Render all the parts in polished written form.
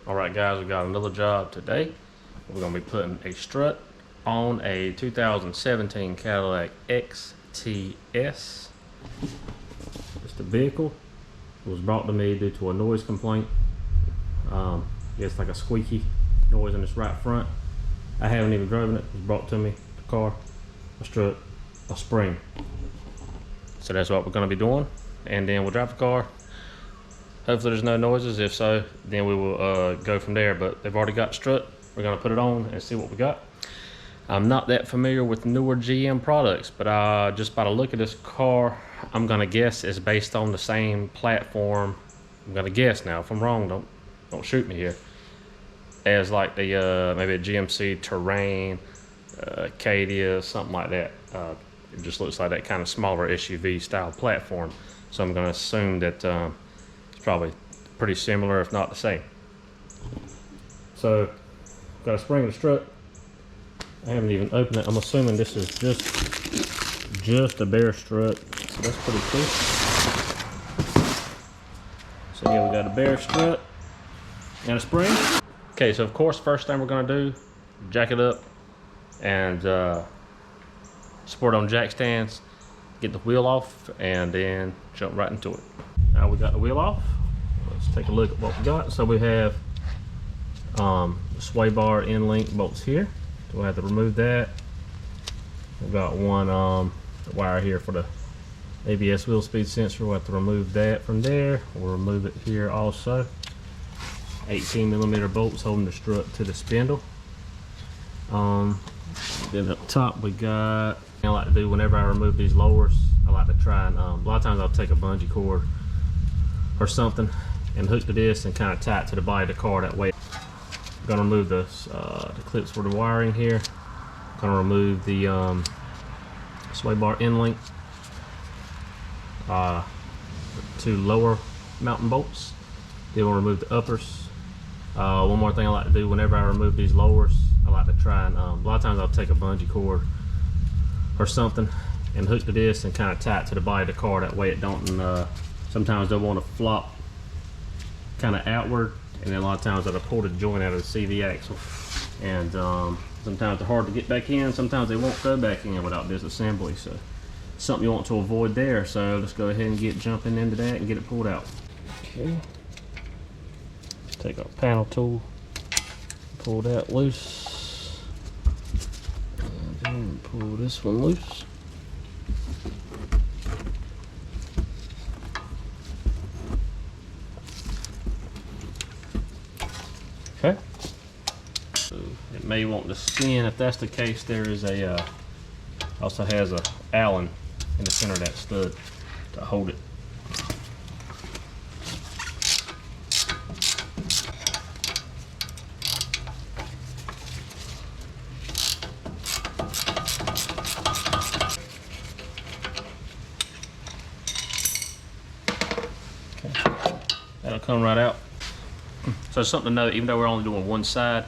Alright guys, we got another job today. We're going to be putting a strut on a 2017 Cadillac XT5. Just a vehicle. It was brought to me due to a noise complaint. It's like a squeaky noise in this right front. I haven't even driven it. It was brought to me, the car, a strut, a spring. So that's what we're going to be doing. And then we'll drive the car. Hopefully there's no noises. If so, then we will go from there. But they've already got the strut. We're gonna put it on and see what we got. I'm not that familiar with newer GM products, but just by the look of this car, I'm gonna guess it's based on the same platform. I'm gonna guess now. If I'm wrong, don't shoot me here. As like the maybe a GMC Terrain, Cadillac, something like that. It just looks like that kind of smaller SUV style platform. So I'm gonna assume that probably pretty similar, if not the same. So, got a spring and a strut. I haven't even opened it. I'm assuming this is just a bare strut. So that's pretty cool. So yeah, we got a bare strut and a spring. Okay, so of course, first thing we're gonna do, jack it up and support on jack stands, get the wheel off, and then jump right into it. Now we got the wheel off. Let's take a look at what we got. So we have the sway bar end link bolts here. So we'll have to remove that. We've got one wire here for the ABS wheel speed sensor. We'll have to remove that from there. We'll remove it here also. 18mm bolts holding the strut to the spindle. Then up top we got, I like to do whenever I remove these lowers, I like to try and, a lot of times I'll take a bungee cord or something and hook to this and kind of tie it to the body of the car that way. I'm gonna remove the clips for the wiring here. I'm gonna remove the sway bar end link, the two lower mounting bolts. Then we'll remove the uppers. One more thing I like to do whenever I remove these lowers, I like to try and, a lot of times I'll take a bungee cord or something and hook to this and kind of tie it to the body of the car that way it don't, sometimes they'll want to flop kind of outward, and then a lot of times they'll pull the joint out of the CV axle, and sometimes they're hard to get back in. Sometimes they won't go back in without disassembly, so something you want to avoid there. So let's go ahead and get jumping into that and get it pulled out. Okay, take our panel tool, pull that loose, and then pull this one loose. Okay, so it may want to spin. If that's the case, there is a also has a Allen in the center of that stud to hold it. Okay, that'll come right out. So something to note, even though we're only doing one side,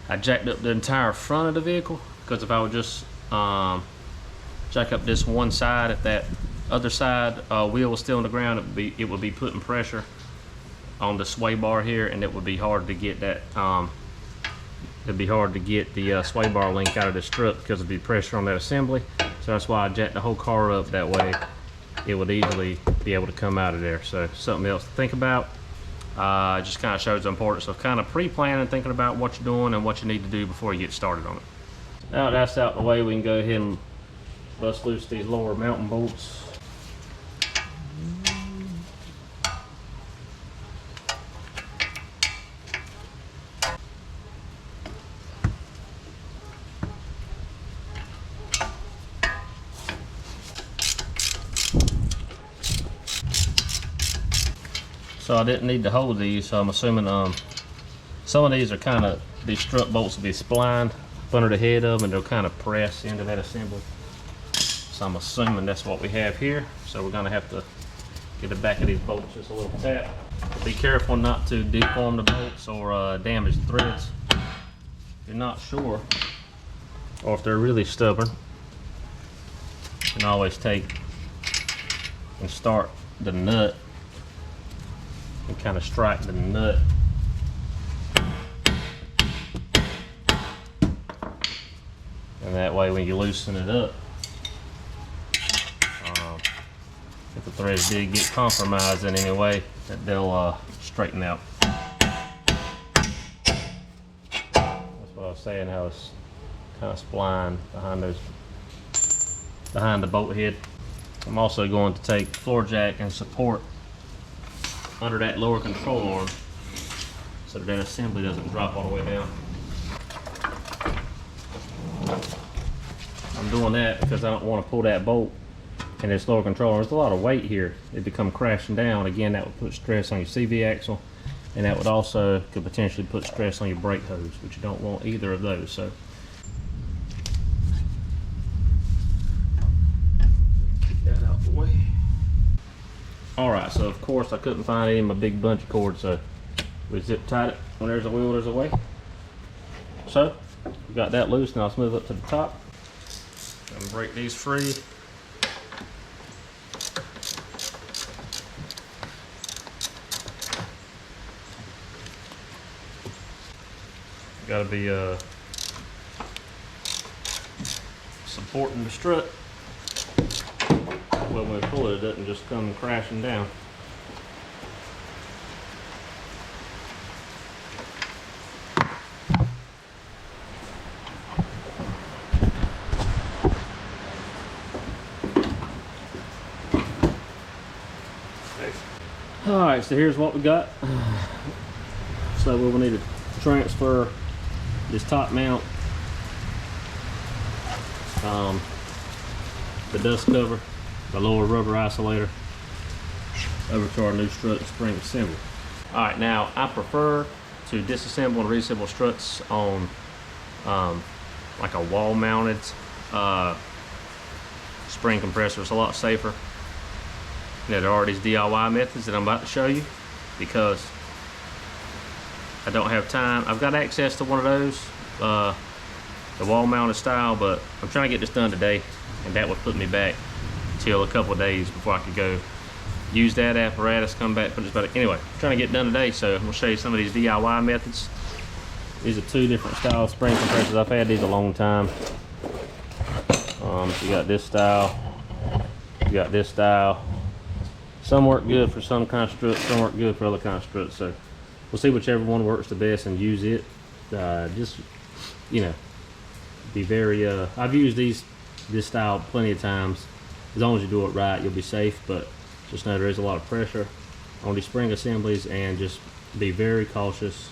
I jacked up the entire front of the vehicle, because if I would just jack up this one side, if that other side wheel was still on the ground, it would be putting pressure on the sway bar here, and it would be hard to get that. It'd be hard to get the sway bar link out of the strut because it'd be pressure on that assembly. So that's why I jacked the whole car up that way. It would easily be able to come out of there. So something else to think about. It just kind of shows the importance of kind of pre-planning, thinking about what you're doing and what you need to do before you get started on it. Now that's out the way, we can go ahead and bust loose these lower mounting bolts. So I didn't need to hold these, so I'm assuming some of these are kind of, these strut bolts will be splined up under the head of them, and they'll kind of press into that assembly. So I'm assuming that's what we have here. So we're gonna have to give the back of these bolts just a little tap. Be careful not to deform the bolts or damage the threads. If you're not sure, or if they're really stubborn, you can always take and start the nut and kind of strike the nut That way when you loosen it up, if the threads did get compromised in any way, that they'll straighten out. That's what I was saying, how it's kind of spline behind the bolt head. I'm also going to take floor jack and support under that lower control arm so that assembly doesn't drop all the way down. I'm doing that because I don't want to pull that bolt and this lower control arm. There's a lot of weight here. It'd come crashing down. Again, that would put stress on your CV axle, and that would also could potentially put stress on your brake hose, but you don't want either of those. So get that out the way. Alright, so of course I couldn't find any of my big bungee cords, so we zip tied it. When there's a wheel, there's a way. So we got that loose, and I'll smooth up to the top and break these free. Got to be supporting the strut. Well, when we pull it, it doesn't just come crashing down. Alright, so here's what we got. So we will need to transfer this top mount, the dust cover, the lower rubber isolator, over to our new strut and spring assembly. Alright, now I prefer to disassemble and reassemble struts on like a wall mounted spring compressor. It's a lot safer. Now, there are these DIY methods that I'm about to show you because I don't have time. I've got access to one of those, the wall mounted style, but I'm trying to get this done today, and that would put me back till a couple of days before I could go use that apparatus, come back, put this back. Anyway, I'm trying to get it done today, so I'm gonna show you some of these DIY methods. These are two different style spring compressors. I've had these a long time. You got this style, you got this style. Some work good for some kind of strut, some work good for other kind of struts. So we'll see whichever one works the best and use it. Just, you know, be very, I've used this style plenty of times. As long as you do it right, you'll be safe, but just know there is a lot of pressure on these spring assemblies, and just be very cautious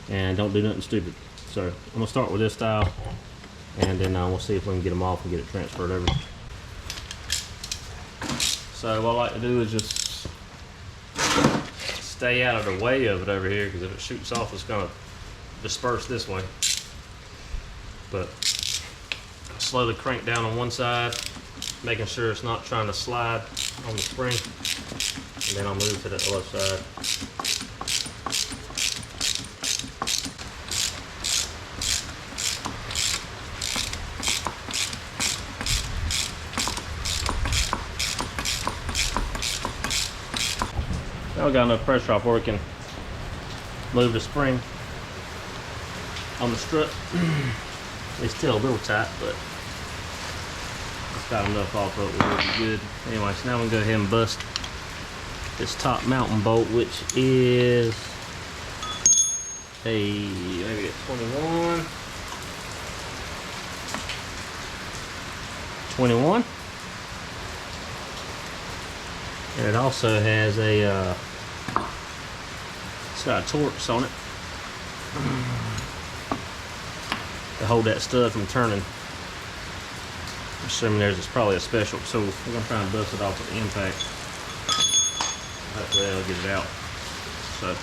and don't do nothing stupid. So I'm gonna start with this style, and then we'll see if we can get them off and get it transferred over. So what I like to do is just stay out of the way of it over here, because if it shoots off, it's gonna disperse this way. But slowly crank down on one side, making sure it's not trying to slide on the spring, and then I'll move to the other side. Now we got enough pressure off where we can move the spring on the strut. It's still a little tight, but it's got enough off of it, we'll be good. Anyway, so now we can go ahead and bust this top mounting bolt, which is maybe a 21. 21. And it also has a, it's got a Torx on it to hold that stud from turning. Assuming there's probably a special tool. We're gonna try and bust it off with the impact. Hopefully that'll get it out. So.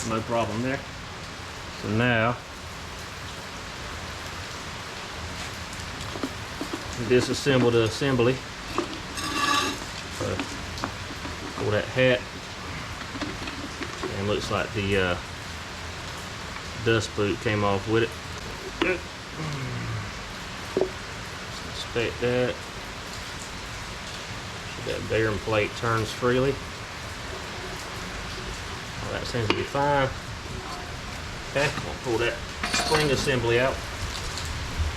No problem there. So now disassemble the assembly. So pull that hat, and looks like the dust boot came off with it. Just inspect that. That bearing plate turns freely. Well, that seems to be fine. Okay, we'll pull that spring assembly out.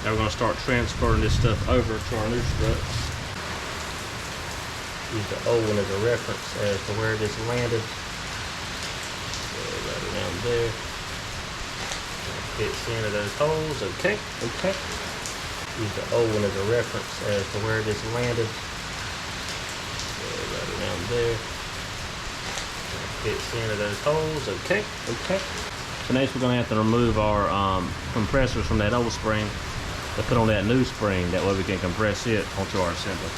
Now we're going to start transferring this stuff over to our new strut. Use the old one as a reference as to where this landed. So right around there. Fits into those holes. Okay. Use the old one as a reference as to where this landed. So right around there. Fits into those holes. Okay. So next we're going to have to remove our compressors from that old spring to put on that new spring. That way we can compress it onto our assembly.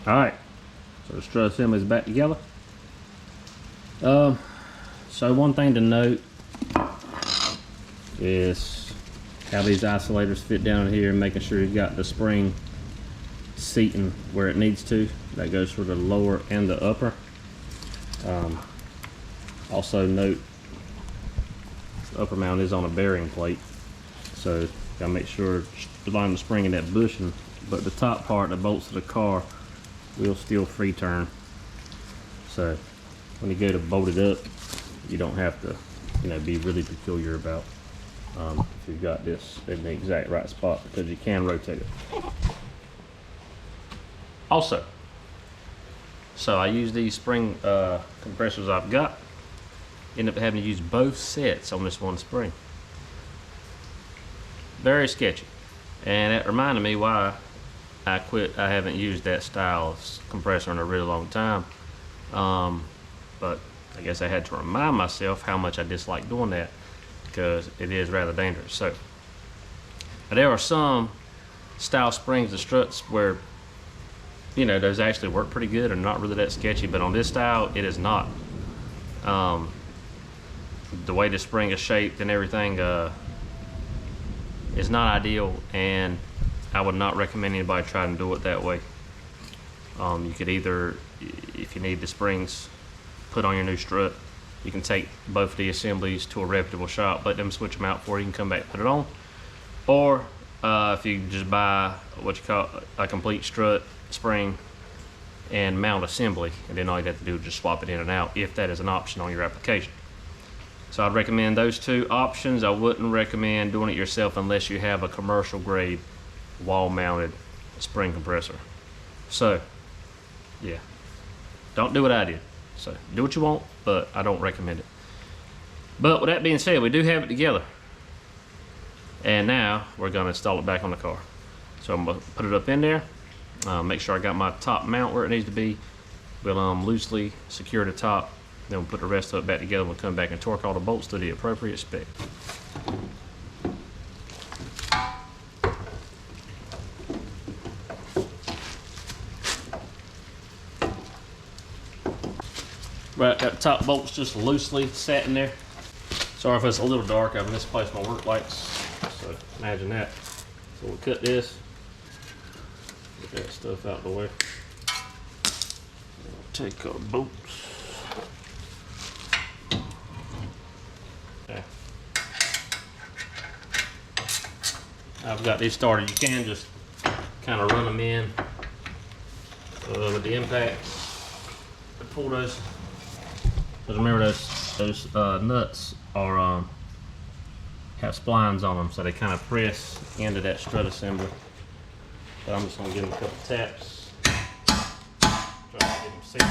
Alright, so the strut assembly is back together. So one thing to note is how these isolators fit down here, and making sure you've got the spring seating where it needs to. That goes for the lower and the upper. Also note the upper mount is on a bearing plate, so gotta make sure to line the spring in that bushing, but the top part that bolts to the car will still free turn. So when you go to bolt it up, you don't have to, be really peculiar about if you've got this in the exact right spot, because you can rotate it. Also, so I use these spring compressors I've got. End up having to use both sets on this one spring. Very sketchy, and it reminded me why I quit. I haven't used that style of compressor in a really long time, but I guess I had to remind myself how much I dislike doing that, because it is rather dangerous. So there are some style springs and struts where those actually work pretty good and not really that sketchy, but on this style it is not. The way the spring is shaped and everything is not ideal, and I would not recommend anybody try to do it that way. You could either, if you need the springs put on your new strut, you can take both the assemblies to a reputable shop, let them switch them out for you, and come back and put it on. Or if you just buy what you call a complete strut, spring, and mount assembly, and then all you have to do is just swap it in and out, if that is an option on your application. So I'd recommend those two options. I wouldn't recommend doing it yourself unless you have a commercial grade wall mounted spring compressor. So yeah, don't do what I did. So do what you want, but I don't recommend it. But with that being said, we do have it together, and now we're going to install it back on the car. So I'm going to put it up in there, make sure I got my top mount where it needs to be. We'll loosely secure the top, then we'll put the rest of it back together. We'll come back and torque all the bolts to the appropriate spec. Right, got the top bolts just loosely sat in there. Sorry if it's a little dark, I've misplaced my work lights, so imagine that. So we'll cut this, get that stuff out of the way. Take our bolts. Okay. I've got these started. You can just kind of run them in with the impacts to pull those. Because remember, those nuts are have splines on them, so they kind of press into that strut assembly. But I'm just going to give them a couple taps, try to get them seated.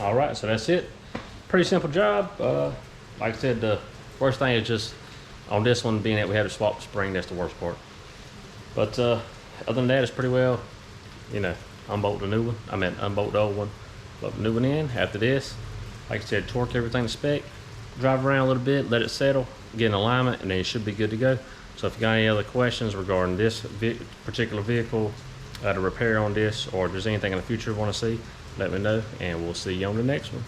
All right, so that's it. Pretty simple job. Like I said, the worst thing is just on this one being that we had to swap the spring. That's the worst part. But other than that, it's pretty well, you know, unbolt the new one. I meant unbolt the old one, put the new one in. After this, like I said, torque everything to spec, drive around a little bit, let it settle, get in alignment, and then you should be good to go. So if you got any other questions regarding this particular vehicle, the repair on this, or if there's anything in the future you want to see, let me know, and we'll see you on the next one.